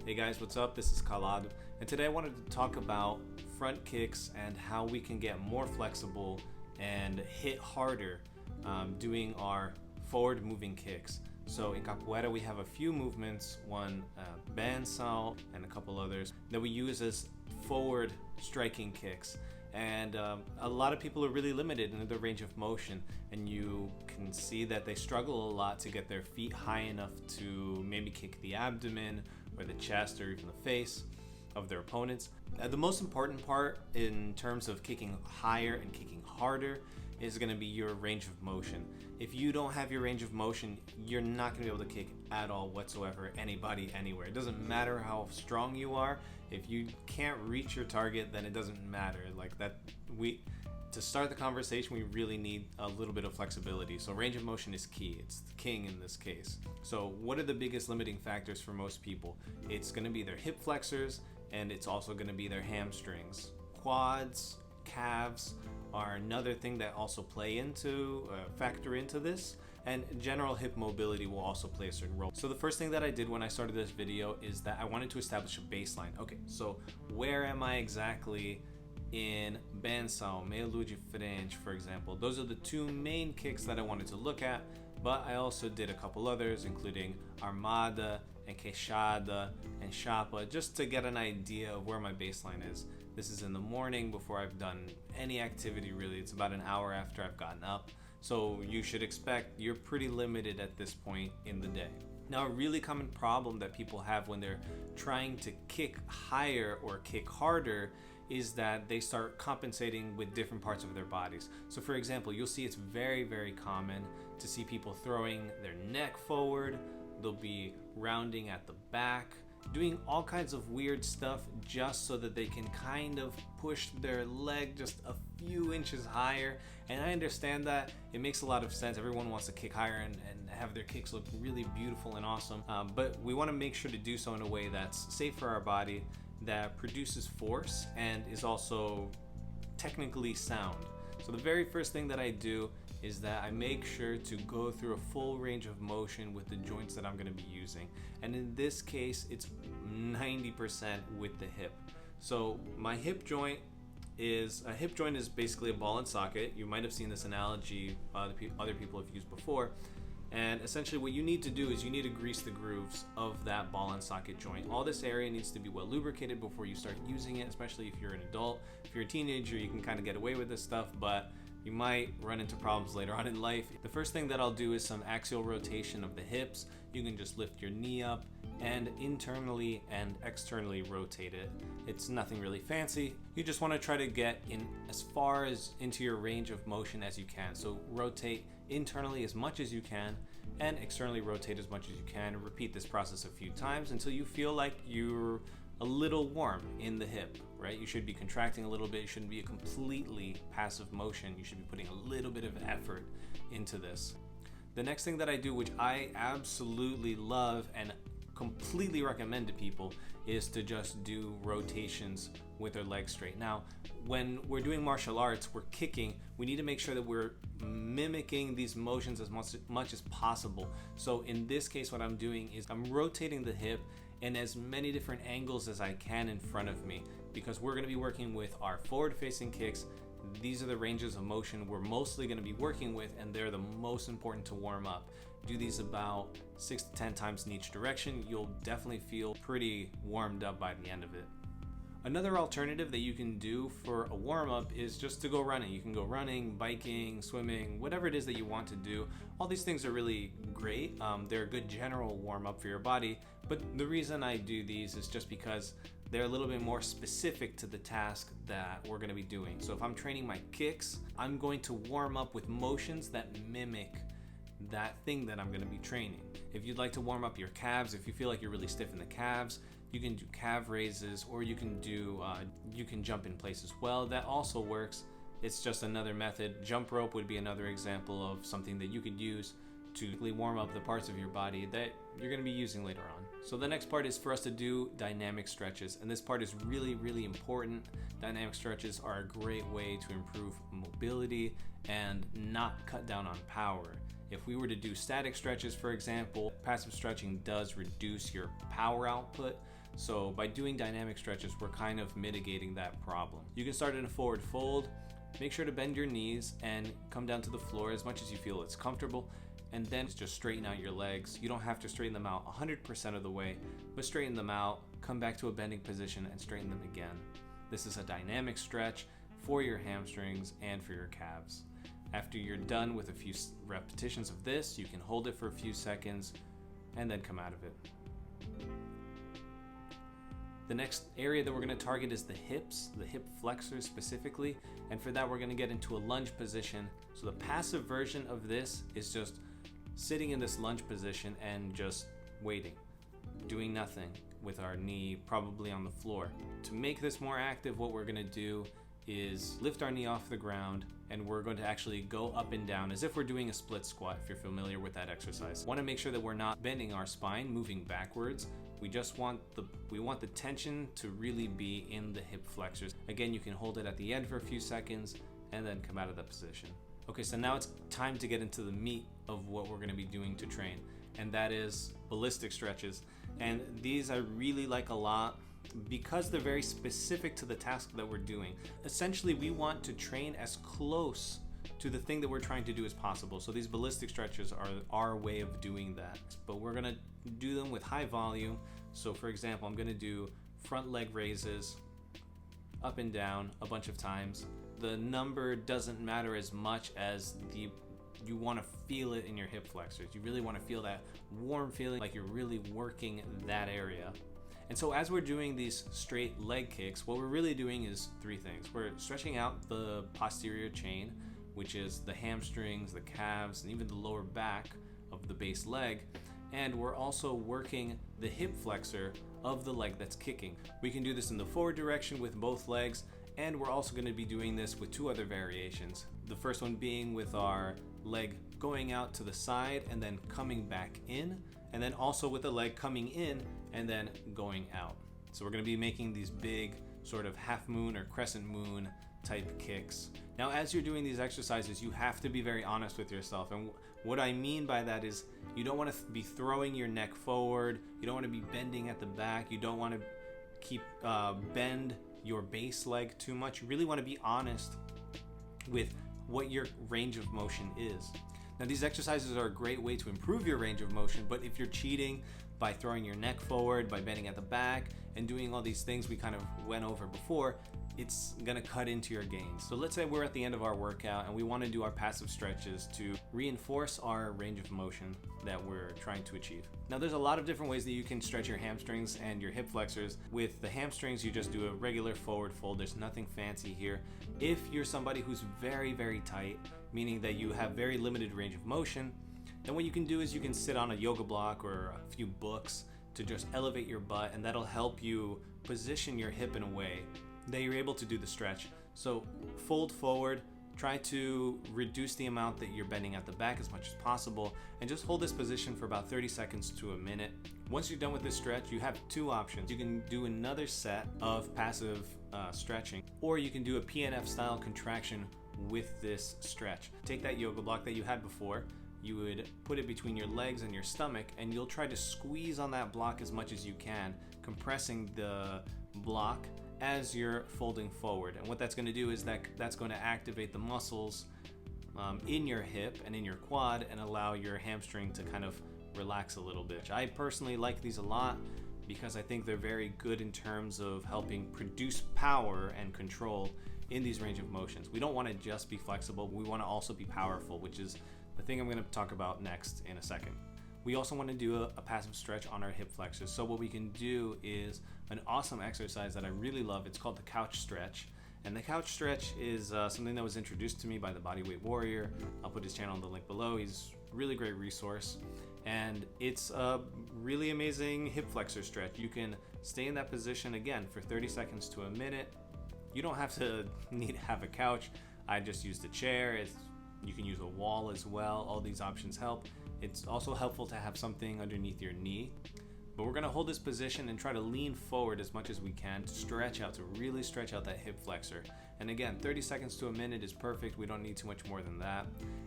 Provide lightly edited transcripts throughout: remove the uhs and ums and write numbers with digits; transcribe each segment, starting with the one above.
Hey guys, what's up? This is Calado, and today I wanted to talk about front kicks and how we can get more flexible and hit harder doing our forward moving kicks. So in capoeira we have a few movements, one bandsaw and a couple others that we use as forward striking kicks. And a lot of people are really limited in their range of motion, and you can see that they struggle a lot to get their feet high enough to maybe kick the abdomen or the chest or even the face of their opponents. The most important part in terms of kicking higher and kicking harder is going to be your range of motion. If you don't have your range of motion, you're not going to be able to kick at all whatsoever, anybody, anywhere. It doesn't matter how strong you are. If you can't reach your target, then it doesn't matter. Like that, to start the conversation, we really need a little bit of flexibility. So range of motion is key. It's the king in this case. So what are the biggest limiting factors for most people? It's going to be their hip flexors, and it's also going to be their hamstrings. Quads, calves are another thing that also factor into this, and general hip mobility will also play a certain role. So the first thing that I did when I started this video is that I wanted to establish a baseline. Okay, so where am I exactly in bandsaw, meia lua de frente, for example? Those are the two main kicks that I wanted to look at, but I also did a couple others, including Armada and queixada and Chapa, just to get an idea of where my baseline is. This is in the morning before I've done any activity really. It's about an hour after I've gotten up. So you should expect you're pretty limited at this point in the day. Now, a really common problem that people have when they're trying to kick higher or kick harder is that they start compensating with different parts of their bodies. So for example, you'll see it's very, very common to see people throwing their neck forward. They'll be rounding at the back, doing all kinds of weird stuff just so that they can kind of push their leg just a few inches higher. And I understand that. It makes a lot of sense. Everyone wants to kick higher and have their kicks look really beautiful and awesome. But we want to make sure to do so in a way that's safe for our body, that produces force, and is also technically sound. So the very first thing that I do is that I make sure to go through a full range of motion with the joints that I'm going to be using. And in this case, it's 90% with the hip. So my hip joint is basically a ball and socket. You might have seen this analogy other people have used before. And essentially what you need to do is you need to grease the grooves of that ball and socket joint. All this area needs to be well lubricated before you start using it, especially if you're an adult. If you're a teenager, you can kind of get away with this stuff, but you might run into problems later on in life. The first thing that I'll do is some axial rotation of the hips. You can just lift your knee up and internally and externally rotate it. It's nothing really fancy. You just want to try to get in as far as into your range of motion as you can. So rotate internally as much as you can and externally rotate as much as you can. Repeat this process a few times until you feel like you're a little warm in the hip, right? You should be contracting a little bit. It shouldn't be a completely passive motion. You should be putting a little bit of effort into this. The next thing that I do, which I absolutely love and completely recommend to people, is to just do rotations with their legs straight. Now, when we're doing martial arts, we're kicking, we need to make sure that we're mimicking these motions as much as possible. So in this case, what I'm doing is I'm rotating the hip in as many different angles as I can in front of me, because we're going to be working with our forward facing kicks. These are the ranges of motion we're mostly going to be working with, and they're the most important to warm up. Do these about 6 to 10 times in each direction. You'll definitely feel pretty warmed up by the end of it. Another alternative that you can do for a warm-up is just to go running. You can go running, biking, swimming, whatever it is that you want to do. All these things are really great. They're a good general warm-up for your body, but the reason I do these is just because they're a little bit more specific to the task that we're going to be doing. So if I'm training my kicks, I'm going to warm up with motions that mimic that thing that I'm going to be training. If you'd like to warm up your calves, if you feel like you're really stiff in the calves, you can do calf raises, or you can jump in place as well. That also works. It's just another method. Jump rope would be another example of something that you could use to warm up the parts of your body that you're going to be using later on. So the next part is for us to do dynamic stretches, and this part is really, really important. Dynamic stretches are a great way to improve mobility and not cut down on power. If we were to do static stretches, for example, passive stretching does reduce your power output. So by doing dynamic stretches, we're kind of mitigating that problem. You can start in a forward fold. Make sure to bend your knees and come down to the floor as much as you feel it's comfortable, and then just straighten out your legs. You don't have to straighten them out 100% of the way, but straighten them out, come back to a bending position and straighten them again. This is a dynamic stretch for your hamstrings and for your calves. After you're done with a few repetitions of this, you can hold it for a few seconds and then come out of it. The next area that we're going to target is the hips, the hip flexors specifically, and for that we're going to get into a lunge position. So the passive version of this is just sitting in this lunge position and just waiting, doing nothing with our knee probably on the floor. To make this more active, what we're going to do is lift our knee off the ground, and we're going to actually go up and down as if we're doing a split squat, if you're familiar with that exercise. Want to make sure that we're not bending our spine, moving backwards. We just want the tension to really be in the hip flexors. Again, you can hold it at the end for a few seconds and then come out of that position. Okay, so now it's time to get into the meat of what we're going to be doing to train, and that is ballistic stretches. And these I really like a lot because they're very specific to the task that we're doing. Essentially, we want to train as close to the thing that we're trying to do as possible. So these ballistic stretches are our way of doing that, but we're going to do them with high volume. So for example, I'm going to do front leg raises up and down a bunch of times. The number doesn't matter as much as you want to feel it in your hip flexors. You really want to feel that warm feeling, like you're really working that area. And so as we're doing these straight leg kicks, what we're really doing is three things. We're stretching out the posterior chain, which is the hamstrings, the calves, and even the lower back of the base leg. And we're also working the hip flexor of the leg that's kicking. We can do this in the forward direction with both legs, and we're also going to be doing this with two other variations. The first one being with our leg going out to the side and then coming back in, and then also with the leg coming in and then going out. So we're going to be making these big sort of half moon or crescent moon type kicks. Now, as you're doing these exercises, you have to be very honest with yourself. And what I mean by that is you don't want to be throwing your neck forward. You don't want to be bending at the back. You don't want to bend your base leg too much. You really want to be honest with what your range of motion is. Now, these exercises are a great way to improve your range of motion, but if you're cheating by throwing your neck forward, by bending at the back, and doing all these things we kind of went over before, it's gonna cut into your gains. So let's say we're at the end of our workout and we wanna do our passive stretches to reinforce our range of motion that we're trying to achieve. Now, there's a lot of different ways that you can stretch your hamstrings and your hip flexors. With the hamstrings, you just do a regular forward fold. There's nothing fancy here. If you're somebody who's very, very tight, meaning that you have very limited range of motion, then what you can do is you can sit on a yoga block or a few books to just elevate your butt, and that'll help you position your hip in a way that you're able to do the stretch. So fold forward, try to reduce the amount that you're bending at the back as much as possible, and just hold this position for about 30 seconds to a minute. Once you're done with this stretch, you have two options. You can do another set of passive stretching, or you can do a PNF style contraction with this stretch. Take that yoga block that you had before, you would put it between your legs and your stomach, and you'll try to squeeze on that block as much as you can, compressing the block as you're folding forward. And what that's going to do is that's going to activate the muscles in your hip and in your quad and allow your hamstring to kind of relax a little bit. I personally like these a lot because I think they're very good in terms of helping produce power and control in these range of motions. We don't want to just be flexible, we want to also be powerful, which is the thing I'm going to talk about next in a second. We also want to do a passive stretch on our hip flexors. So what we can do is an awesome exercise that I really love. It's called the couch stretch. And the couch stretch is something that was introduced to me by the Bodyweight Warrior. I'll put his channel in the link below. He's a really great resource. And it's a really amazing hip flexor stretch. You can stay in that position again for 30 seconds to a minute. You don't have to have a couch. I just used a chair. You can use a wall as well. All these options help. It's also helpful to have something underneath your knee. But we're gonna hold this position and try to lean forward as much as we can to stretch out, to really stretch out that hip flexor. And again, 30 seconds to a minute is perfect. We don't need too much more than that.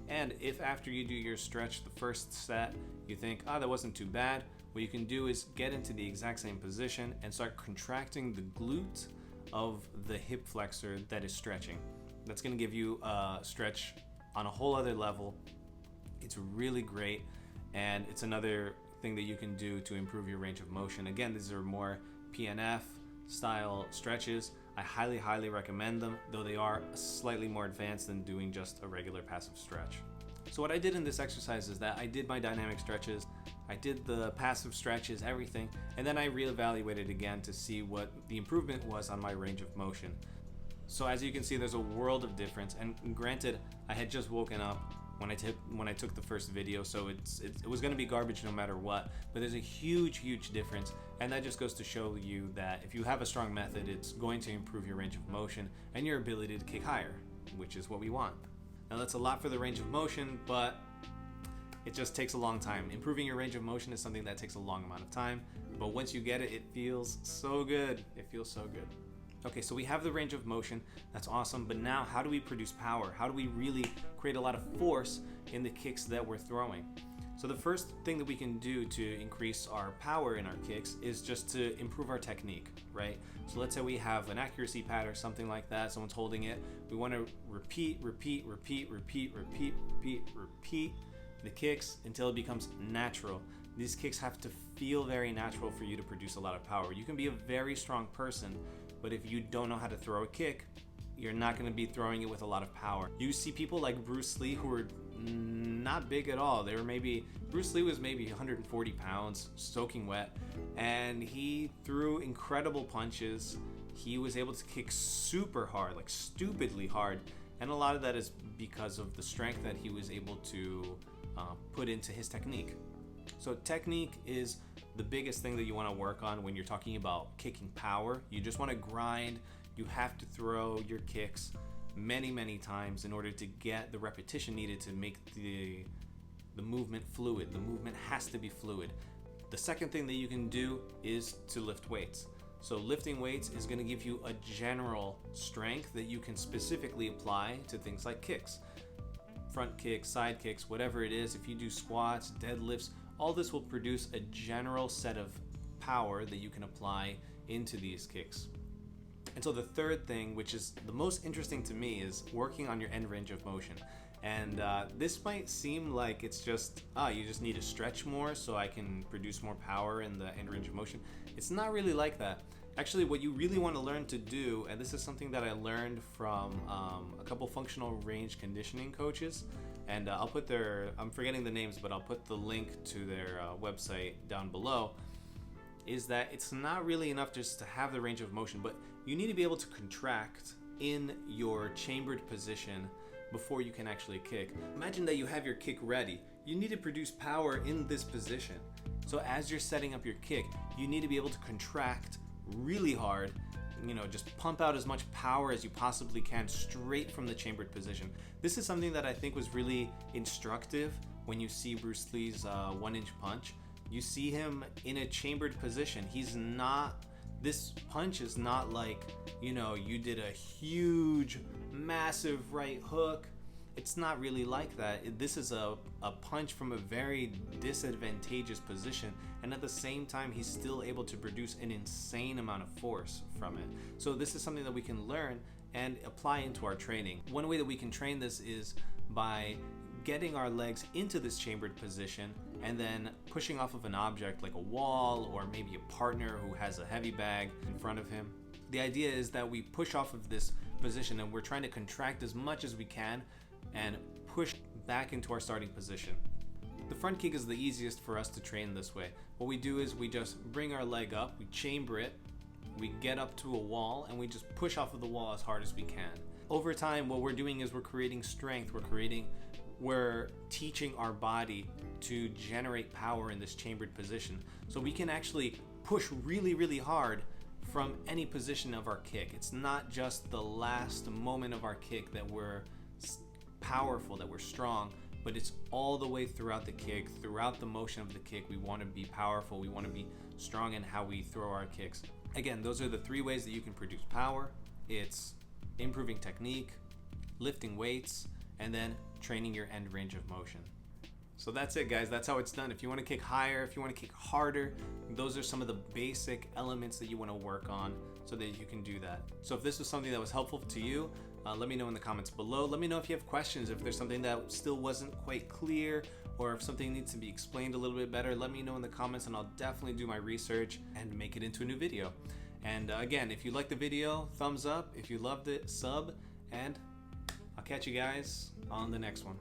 And if after you do your stretch, the first set, you think, that wasn't too bad, what you can do is get into the exact same position and start contracting the glute of the hip flexor that is stretching. That's going to give you a stretch on a whole other level. It's really great, and it's another thing that you can do to improve your range of motion. Again, these are more PNF style stretches. I highly recommend them, though they are slightly more advanced than doing just a regular passive stretch. So what I did in this exercise is that I did my dynamic stretches, I did the passive stretches, everything, and then I reevaluated again to see what the improvement was on my range of motion. So as you can see, there's a world of difference, and granted, I had just woken up when I took the first video, so it was going to be garbage no matter what, but there's a huge difference, and that just goes to show you that if you have a strong method, it's going to improve your range of motion and your ability to kick higher, which is what we want. Now that's a lot for the range of motion, but it just takes a long time. Improving your range of motion is something that takes a long amount of time, but once you get it, it feels so good. It feels so good. Okay, so we have the range of motion, that's awesome, but now how do we produce power? How do we really create a lot of force in the kicks that we're throwing? So the first thing that we can do to increase our power in our kicks is just to improve our technique, right? So let's say we have an accuracy pad or something like that, someone's holding it, we want to repeat the kicks until it becomes natural. These kicks have to feel very natural for you to produce a lot of power. You can be a very strong person, but if you don't know how to throw a kick, you're not going to be throwing it with a lot of power. You see people like Bruce Lee who are not big at all. Bruce Lee was maybe 140 pounds, soaking wet, and he threw incredible punches. He was able to kick super hard, like stupidly hard, and a lot of that is because of the strength that he was able to put into his technique. So technique is the biggest thing that you want to work on when you're talking about kicking power. You just want to grind. You have to throw your kicks many times in order to get the repetition needed to make the movement fluid. The movement has to be fluid. The second thing that you can do is to lift weights. So lifting weights is going to give you a general strength that you can specifically apply to things like kicks. Front kicks, side kicks, whatever it is. If you do squats, deadlifts, all this will produce a general set of power that you can apply into these kicks. And so the third thing, which is the most interesting to me, is working on your end range of motion. And this might seem like it's just, you just need to stretch more so I can produce more power in the end range of motion. It's not really like that. Actually, what you really want to learn to do, and this is something that I learned from a couple functional range conditioning coaches, and I'll put I'm forgetting the names, but I'll put the link to their website down below, is that it's not really enough just to have the range of motion, but you need to be able to contract in your chambered position before you can actually kick. Imagine that you have your kick ready. You need to produce power in this position. So as you're setting up your kick, you need to be able to contract really hard, just pump out as much power as you possibly can straight from the chambered position. This is something that I think was really instructive when you see Bruce Lee's 1-inch punch. You see him in a chambered position. This punch is not like, you did a huge, massive right hook. It's not really like that. This is a punch from a very disadvantageous position, and at the same time, he's still able to produce an insane amount of force from it. So this is something that we can learn and apply into our training. One way that we can train this is by getting our legs into this chambered position and then pushing off of an object like a wall or maybe a partner who has a heavy bag in front of him. The idea is that we push off of this position and we're trying to contract as much as we can and push back into our starting position. The front kick is the easiest for us to train this way. What we do is we just bring our leg up, we chamber it, we get up to a wall, and we just push off of the wall as hard as we can. Over time, what we're doing is we're creating strength, we're teaching our body to generate power in this chambered position. So we can actually push really hard from any position of our kick. It's not just the last moment of our kick that we're powerful, that we're strong, but it's all the way throughout the kick, throughout the motion of the kick. We want to be powerful, we want to be strong in how we throw our kicks. Again, those are the three ways that you can produce power. It's improving technique, lifting weights, and then training your end range of motion. So that's it, guys. That's how it's done. If you want to kick higher, if you want to kick harder, those are some of the basic elements that you want to work on so that you can do that. So if this was something that was helpful to you, let me know in the comments below. Let me know if you have questions, if there's something that still wasn't quite clear, or if something needs to be explained a little bit better. Let me know in the comments and I'll definitely do my research and make it into a new video. And again, if you liked the video, thumbs up. If you loved it, sub, and I'll catch you guys on the next one.